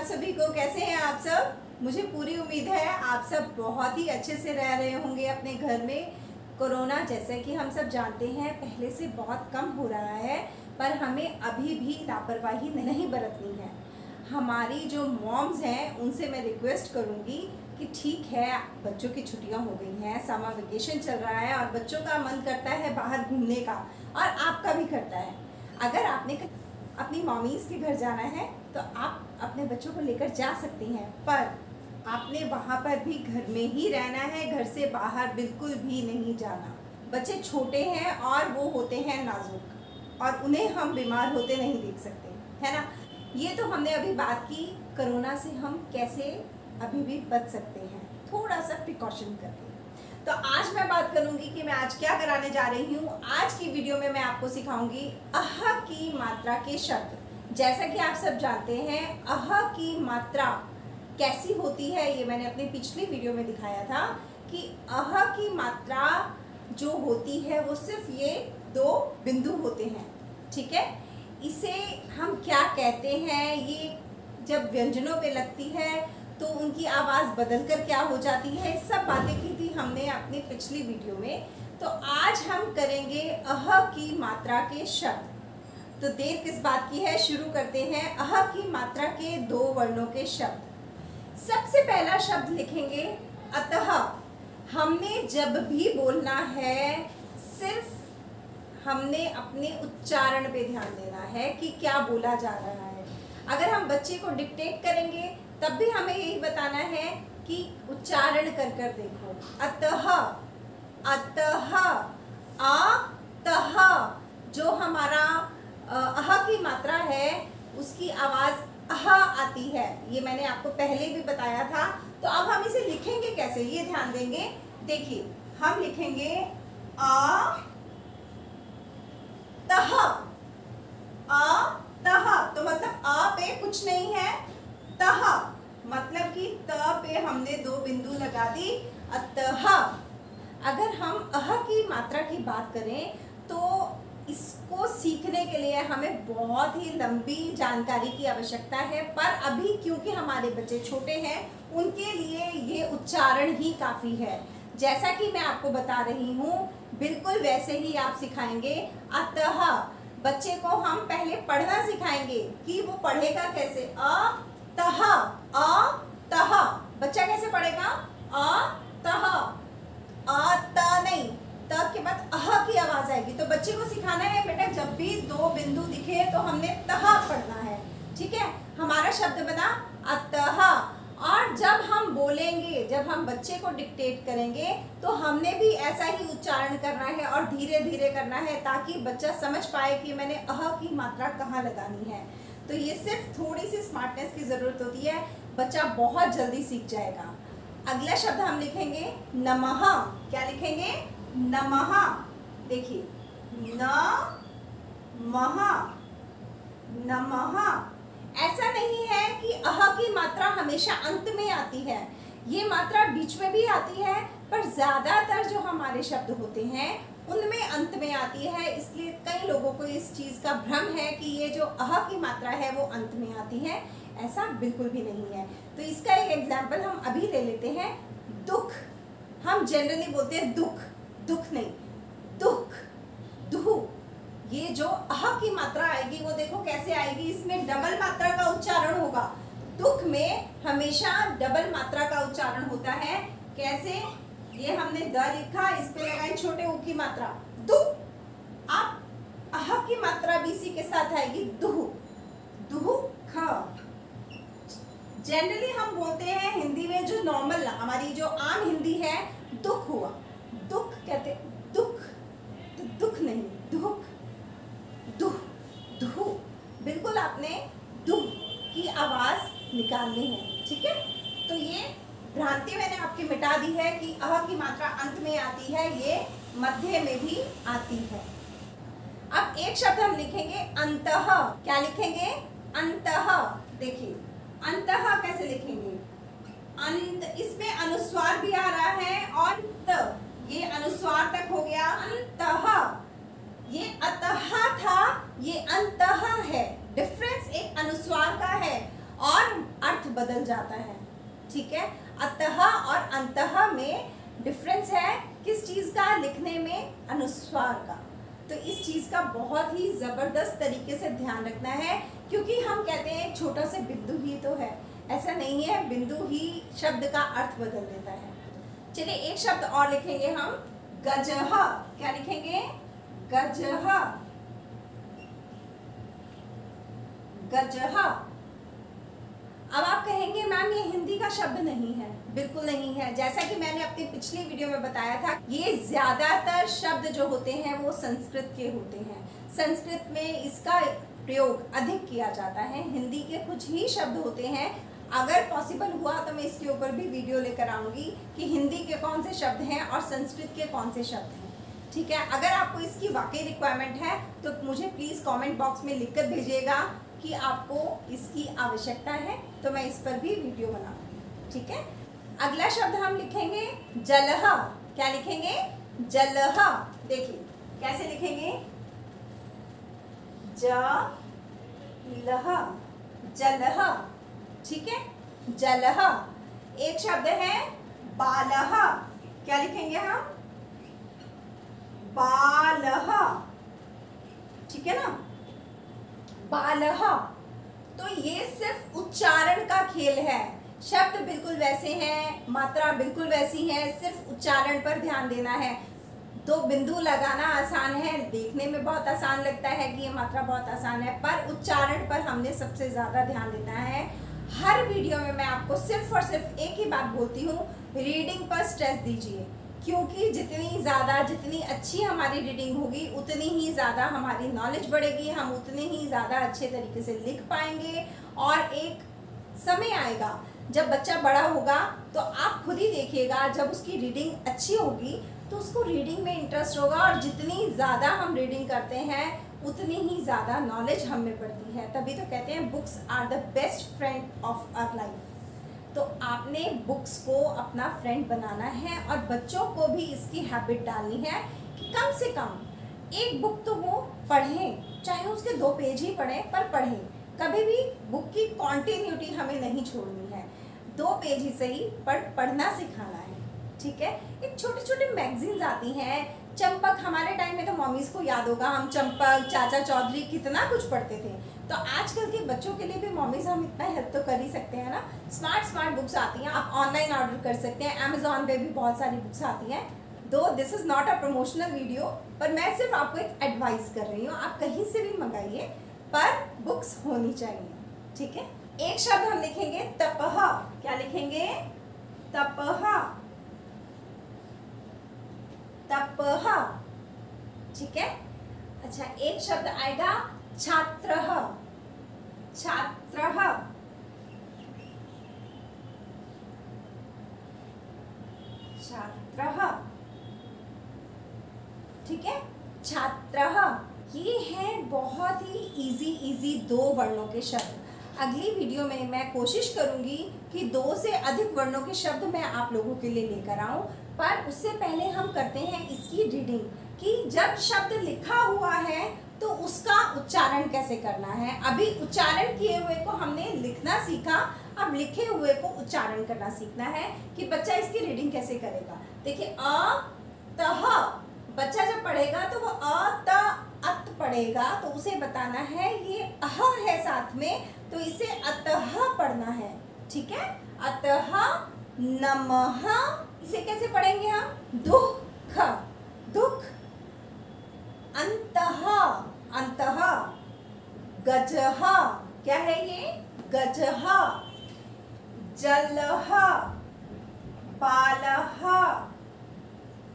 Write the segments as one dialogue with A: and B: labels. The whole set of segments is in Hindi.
A: सभी को। कैसे हैं आप सब? मुझे पूरी उम्मीद है आप सब बहुत ही अच्छे से रह रहे होंगे अपने घर में। कोरोना जैसे कि हम सब जानते हैं पहले से बहुत कम हो रहा है, पर हमें अभी भी लापरवाही नहीं बरतनी है। हमारी जो मॉम्स हैं उनसे मैं रिक्वेस्ट करूँगी कि ठीक है, बच्चों की छुट्टियां हो गई हैं, समर वेकेशन चल रहा है और बच्चों का मन करता है बाहर घूमने का, और आपका भी करता है। अगर आपने अपनी मॉमीज़ के घर जाना है तो आप अपने बच्चों को लेकर जा सकती हैं, पर आपने वहाँ पर भी घर में ही रहना है, घर से बाहर बिल्कुल भी नहीं जाना। बच्चे छोटे हैं और वो होते हैं नाजुक, और उन्हें हम बीमार होते नहीं देख सकते, है ना। ये तो हमने अभी बात की कोरोना से हम कैसे अभी भी बच सकते हैं, थोड़ा सा प्रिकॉशन करके। तो आज मैं बात करूंगी कि मैं आज क्या कराने जा रही हूँ। आज की वीडियो में मैं आपको सिखाऊंगी अह की मात्रा के शब्द। जैसा कि आप सब जानते हैं अह की मात्रा कैसी होती है, ये मैंने अपनी पिछली वीडियो में दिखाया था कि अह की मात्रा जो होती है वो सिर्फ ये 2 बिंदु होते हैं, ठीक है। इसे हम क्या कहते हैं, ये जब व्यंजनों पे लगती है तो उनकी आवाज़ बदलकर क्या हो जाती है, सब बातें की थी हमने अपनी पिछली वीडियो में। तो आज हम करेंगे अह की मात्रा के शब्द। तो देर किस बात की है, शुरू करते हैं अह की मात्रा के 2 वर्णों के शब्द। सबसे पहला शब्द लिखेंगे अतः। हमने जब भी बोलना है सिर्फ हमने अपने उच्चारण पे ध्यान देना है कि क्या बोला जा रहा है। अगर हम बच्चे को डिक्टेट करेंगे तब भी हमें यही बताना है कि उच्चारण कर कर देखो। अतः, अतः, अतः, जो हमारा अह की मात्रा है उसकी आवाज अह आती है, ये मैंने आपको पहले भी बताया था। तो अब हम इसे लिखेंगे कैसे, ये ध्यान देंगे। देखिए हम लिखेंगे अ तह, अतः, तो मतलब अ पे कुछ नहीं है, तह मतलब कि त पे हमने 2 बिंदु लगा दी, अतः। अगर हम अह की मात्रा की बात करें तो इसको सीखने के लिए हमें बहुत ही लंबी जानकारी की आवश्यकता है, पर अभी क्योंकि हमारे बच्चे छोटे हैं उनके लिए ये उच्चारण ही काफ़ी है। जैसा कि मैं आपको बता रही हूँ बिल्कुल वैसे ही आप सिखाएंगे अतः। बच्चे को हम पहले पढ़ना सिखाएंगे कि वो पढ़ेगा कैसे, अतः, अतः। बच्चा कैसे पढ़ेगा, अतः, अत नहीं, त के बाद अह की आवाज आएगी। तो बच्चे को सिखाना है बेटा जब भी 2 बिंदु दिखे तो हमने तह पढ़ना है, ठीक है। हमारा शब्द बना अतः। और जब हम बोलेंगे, जब हम बच्चे को डिक्टेट करेंगे तो हमने भी ऐसा ही उच्चारण करना है और धीरे धीरे करना है, ताकि बच्चा समझ पाए कि मैंने अह की मात्रा कहाँ लगानी है। तो ये सिर्फ थोड़ी सी स्मार्टनेस की ज़रूरत होती है, बच्चा बहुत जल्दी सीख जाएगा। अगला शब्द हम लिखेंगे नमः। क्या लिखेंगे, नमः। देखिए नमः, नमः। ऐसा नहीं है कि अह की मात्रा हमेशा अंत में आती है, ये मात्रा बीच में भी आती है, पर ज़्यादातर जो हमारे शब्द होते हैं उनमें अंत में आती है। इसलिए कई लोगों को इस चीज़ का भ्रम है कि ये जो अह की मात्रा है वो अंत में आती है, ऐसा बिल्कुल भी नहीं है। तो इसका एक एग्जाम्पल हम अभी ले लेते हैं, दुख। हम जनरली बोलते हैं दुख, दुख नहीं, दुख, दुहु। ये जो अह की मात्रा आएगी वो देखो कैसे आएगी, इसमें डबल मात्रा का उच्चारण होगा। दुख में हमेशा डबल मात्रा का उच्चारण होता है। कैसे, ये हमने द लिखा, इस पे लगाई छोटे उ की मात्रा, दु। अब अह की मात्रा भी इसी के साथ आएगी, दुहु, दुहु ख। जनरली हम बोलते हैं हिंदी में जो नॉर्मल हमारी जो आम हिंदी है, दुख हुआ, दुख कहते, दुख, तो दुख नहीं, दुख, दुह, दुहु। बिल्कुल आपने दुह की आवाज निकालनी है, ठीक है। तो ये भ्रांति मैंने आपकी मिटा दी है कि अह की मात्रा अंत में आती है, ये मध्य में भी आती है। अब एक शब्द हम लिखेंगे अंतः। क्या लिखेंगे, अंतः। देखिए अंतः कैसे लिखेंगे, अंत, इसमें अनुस्वार भी आ रहा है और त, ये अनुस्वार तक हो गया, अंतः। ये अतः था, ये अंतः है। डिफरेंस एक अनुस्वार का है और अर्थ बदल जाता है। ठीक है, अतः और अंतः में डिफरेंस है किस चीज का? लिखने में अनुस्वार का। तो इस चीज का बहुत ही जबरदस्त तरीके से ध्यान रखना है, क्योंकि हम कहते हैं छोटा सा बिंदु ही तो है, ऐसा नहीं है, बिंदु ही शब्द का अर्थ बदल देता है। चलिए एक शब्द और लिखेंगे हम, गजह। क्या लिखेंगे? गजह। गजह। अब आप कहेंगे मैम ये हिंदी का शब्द नहीं है। बिल्कुल नहीं है। जैसा कि मैंने अपनी पिछली वीडियो में बताया था, ये ज्यादातर शब्द जो होते हैं वो संस्कृत के होते हैं। संस्कृत में इसका प्रयोग अधिक किया जाता है। हिंदी के कुछ ही शब्द होते हैं। अगर पॉसिबल हुआ तो मैं इसके ऊपर भी वीडियो लेकर आऊंगी कि हिंदी के कौन से शब्द हैं और संस्कृत के कौन से शब्द हैं। ठीक है, अगर आपको इसकी वाकई रिक्वायरमेंट है तो मुझे प्लीज़ कमेंट बॉक्स में लिखकर भेजिएगा कि आपको इसकी आवश्यकता है, तो मैं इस पर भी वीडियो बनाऊंगी। ठीक है, अगला शब्द हम लिखेंगे जलह। क्या लिखेंगे? जलह। देखिए कैसे लिखेंगे? जलह। जलह। ठीक है, जलह। एक शब्द है बालह। क्या लिखेंगे हम? बालह। ठीक है ना, बालह। तो ये सिर्फ उच्चारण का खेल है। शब्द बिल्कुल वैसे हैं, मात्रा बिल्कुल वैसी है, सिर्फ उच्चारण पर ध्यान देना है। दो बिंदु लगाना आसान है, देखने में बहुत आसान लगता है कि ये मात्रा बहुत आसान है, पर उच्चारण पर हमने सबसे ज्यादा ध्यान देना है। हर वीडियो में मैं आपको सिर्फ और सिर्फ एक ही बात बोलती हूँ, रीडिंग पर स्ट्रेस दीजिए, क्योंकि जितनी अच्छी हमारी रीडिंग होगी उतनी ही ज़्यादा हमारी नॉलेज बढ़ेगी, हम उतने ही ज़्यादा अच्छे तरीके से लिख पाएंगे। और एक समय आएगा जब बच्चा बड़ा होगा तो आप खुद ही देखिएगा, जब उसकी रीडिंग अच्छी होगी तो उसको रीडिंग में इंटरेस्ट होगा, और जितनी ज़्यादा हम रीडिंग करते हैं उतनी ही ज़्यादा नॉलेज हम में बढ़ती है। तभी तो कहते हैं books are the best friend of our life. तो आपने बुक्स को अपना फ्रेंड बनाना है, और बच्चों को भी इसकी हैबिट डालनी है कि कम से कम एक बुक तो वो पढ़ें, चाहे उसके 2 पेज ही पढ़ें, पर पढ़ें। कभी भी बुक की कॉन्टिन्यूटी हमें नहीं छोड़नी है, 2 पेज ही सही पर पढ़ना सिखाना है। ठीक है, एक छोटे छोटे मैगजीन्स आती हैं, चंपक, हमारे टाइम में तो मम्मीज को याद होगा, हम चंपक, चाचा चौधरी कितना कुछ पढ़ते थे। तो आजकल के बच्चों के लिए भी मम्मीज हम इतना हेल्प तो कर ही सकते हैं ना। स्मार्ट बुक्स आती हैं, आप ऑनलाइन ऑर्डर कर सकते हैं, अमेजोन पे भी बहुत सारी बुक्स आती हैं। दो this is not a promotional video, पर मैं सिर्फ आपको एक एडवाइस कर रही हूँ, आप कहीं से भी मंगाइए, पर बुक्स होनी चाहिए। ठीक है, एक शब्द हम लिखेंगे तपह। क्या लिखेंगे? तपह। तपह। ठीक है, अच्छा एक शब्द आएगा छात्रः। छात्रः। छात्रः। ठीक है, छात्रः। ये है बहुत ही इजी 2 वर्णों के शब्द। अगली वीडियो में मैं कोशिश करूंगी कि 2 से अधिक वर्णों के शब्द मैं आप लोगों के लिए लेकर आऊं, पर उससे पहले हम करते हैं इसकी रीडिंग, कि जब शब्द लिखा हुआ है तो उसका उच्चारण कैसे करना है। अभी उच्चारण किए हुए को हमने लिखना सीखा, अब लिखे हुए को उच्चारण करना सीखना है कि बच्चा इसकी रीडिंग कैसे करेगा। देखिए अ तह, बच्चा जब पढ़ेगा तो वो अ त अत पढ़ेगा, तो उसे बताना है ये अह है साथ में, तो इसे अतः पढ़ना है। ठीक है, अतः नमः, इसे कैसे पढ़ेंगे हम? दुख। दुख। अंतः। अंतः। गजः। क्या है ये? गजः। जलः। बालः।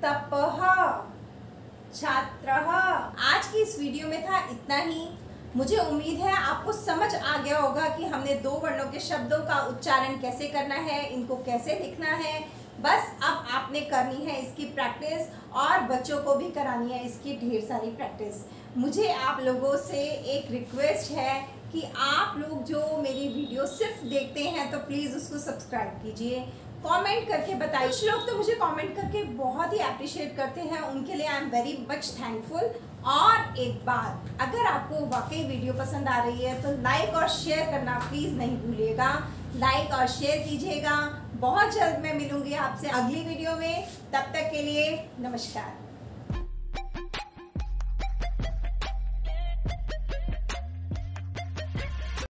A: तपः। छात्रः। आज की इस वीडियो में था इतना ही। मुझे उम्मीद है आपको समझ आ गया होगा कि हमने 2 वर्णों के शब्दों का उच्चारण कैसे करना है, इनको कैसे लिखना है। बस अब आपने करनी है इसकी प्रैक्टिस, और बच्चों को भी करानी है इसकी ढेर सारी प्रैक्टिस। मुझे आप लोगों से एक रिक्वेस्ट है कि आप लोग जो मेरी वीडियो सिर्फ देखते हैं तो प्लीज़ उसको सब्सक्राइब कीजिए। कमेंट करके बताइए। कुछ लोग तो मुझे कमेंट करके बहुत ही अप्रिशिएट करते हैं, उनके लिए I am very much thankful. और एक बात, अगर आपको वाकई वीडियो पसंद आ रही है तो लाइक और शेयर करना प्लीज़ नहीं भूलिएगा। लाइक और शेयर कीजिएगा। बहुत जल्द मैं मिलूंगी आपसे अगली वीडियो में, तब तक के लिए नमस्कार।